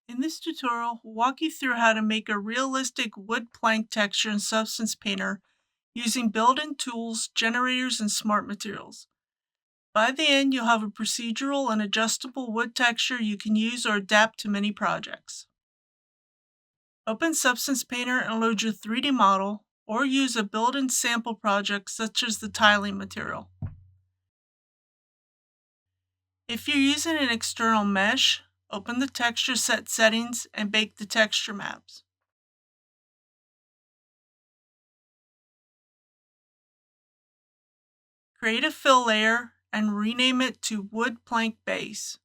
In this tutorial, we'll walk you through how to make a realistic wood plank texture in Substance Painter using built-in tools, generators, and smart materials. By the end, you'll have a procedural and adjustable wood texture you can use or adapt to many projects. Open Substance Painter and load your 3D model, or use a built-in sample project such as the tiling material. If you're using an external mesh, open the texture set settings and bake the texture maps. Create a fill layer and rename it to Wood Plank Base.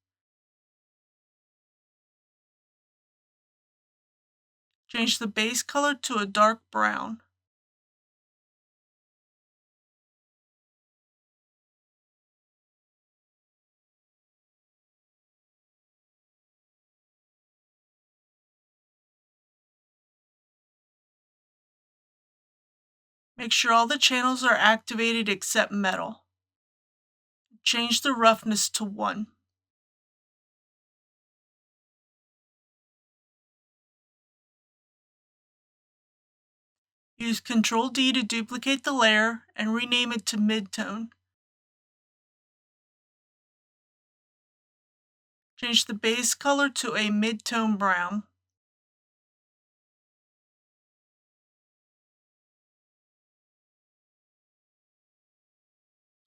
Change the base color to a dark brown. Make sure all the channels are activated except metal. Change the roughness to 1. Use Ctrl D to duplicate the layer and rename it to Midtone. Change the base color to a mid-tone brown.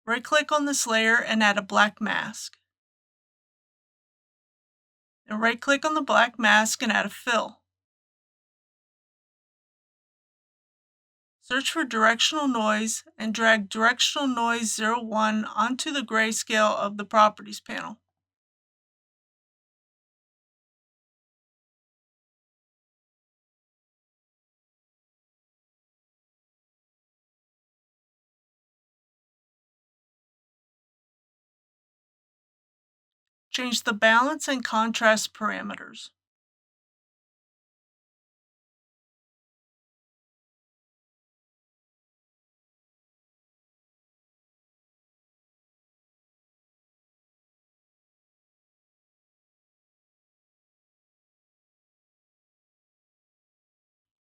Right-click on this layer and add a black mask. And right-click on the black mask and add a fill. Search for directional noise and drag directional noise 01 onto the grayscale of the Properties panel. Change the balance and contrast parameters.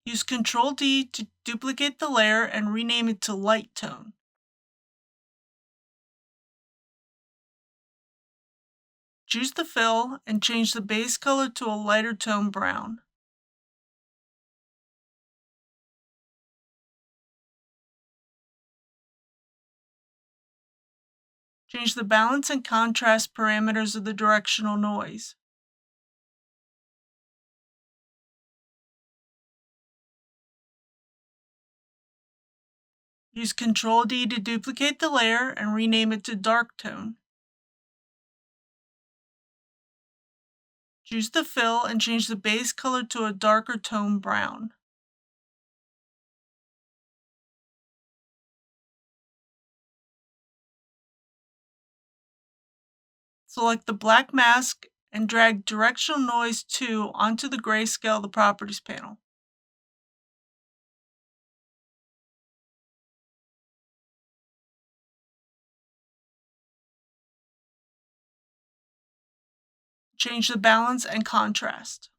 Use Ctrl D to duplicate the layer and rename it to Light Tone. Choose the fill and change the base color to a lighter tone brown. Change the balance and contrast parameters of the directional noise. Use Ctrl D to duplicate the layer and rename it to Dark Tone. Choose the fill and change the base color to a darker tone brown. Select the black mask and drag Directional Noise 2 onto the grayscale of the Properties panel. Change the balance and contrast.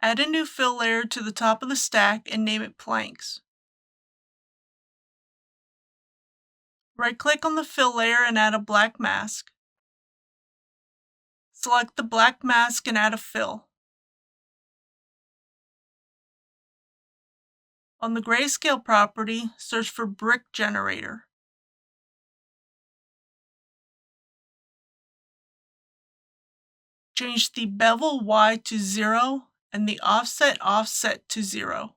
Add a new fill layer to the top of the stack and name it Planks. Right-click on the fill layer and add a black mask. Select the black mask and add a fill. On the grayscale property, search for Brick Generator. Change the bevel Y to 0 and the offset to 0.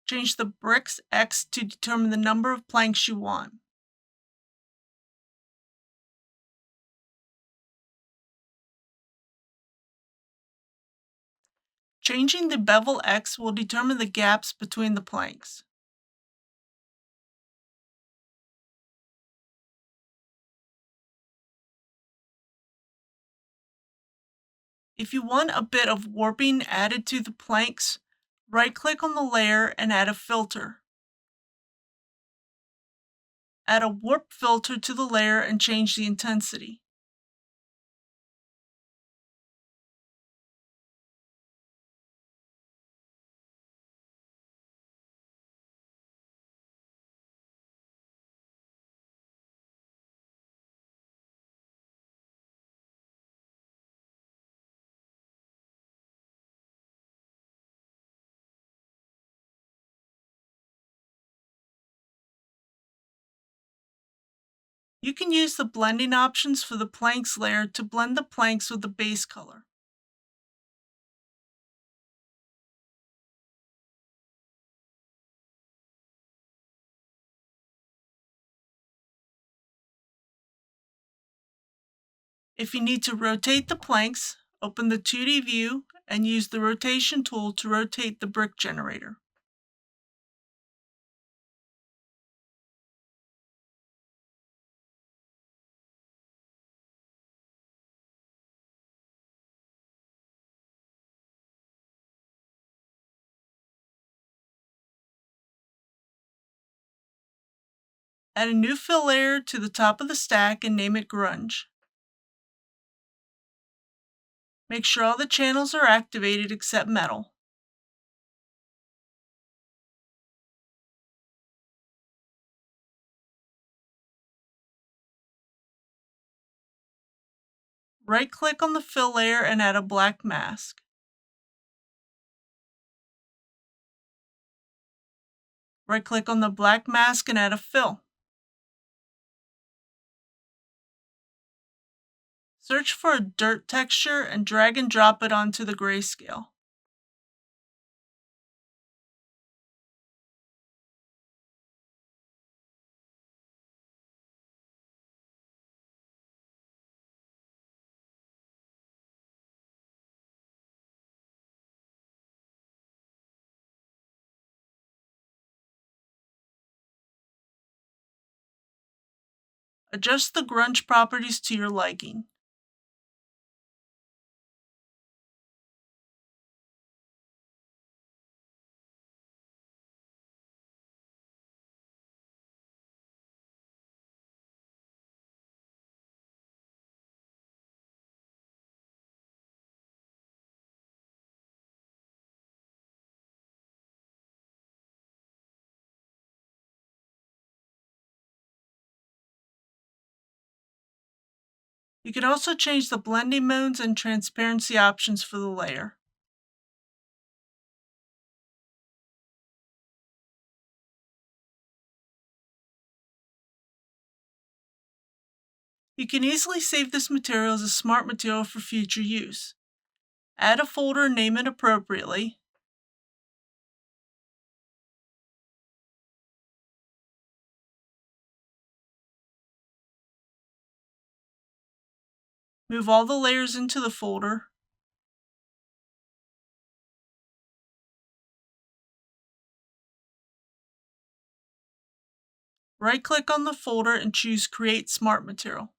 Change the bricks X to determine the number of planks you want. Changing the bevel X will determine the gaps between the planks. If you want a bit of warping added to the planks, right-click on the layer and add a filter. Add a warp filter to the layer and change the intensity. You can use the blending options for the planks layer to blend the planks with the base color. If you need to rotate the planks, open the 2D view and use the rotation tool to rotate the brick generator. Add a new fill layer to the top of the stack and name it Grunge. Make sure all the channels are activated except metal. Right-click on the fill layer and add a black mask. Right-click on the black mask and add a fill. Search for a dirt texture and drag and drop it onto the grayscale. Adjust the grunge properties to your liking. You can also change the blending modes and transparency options for the layer. You can easily save this material as a smart material for future use. Add a folder and name it appropriately. Move all the layers into the folder. Right-click on the folder and choose Create Smart Material.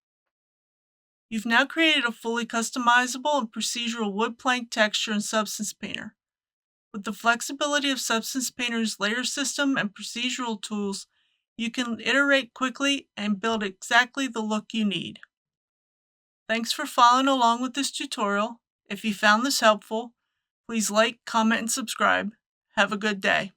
You've now created a fully customizable and procedural wood plank texture in Substance Painter. With the flexibility of Substance Painter's layer system and procedural tools, you can iterate quickly and build exactly the look you need. Thanks for following along with this tutorial. If you found this helpful, please like, comment, and subscribe. Have a good day.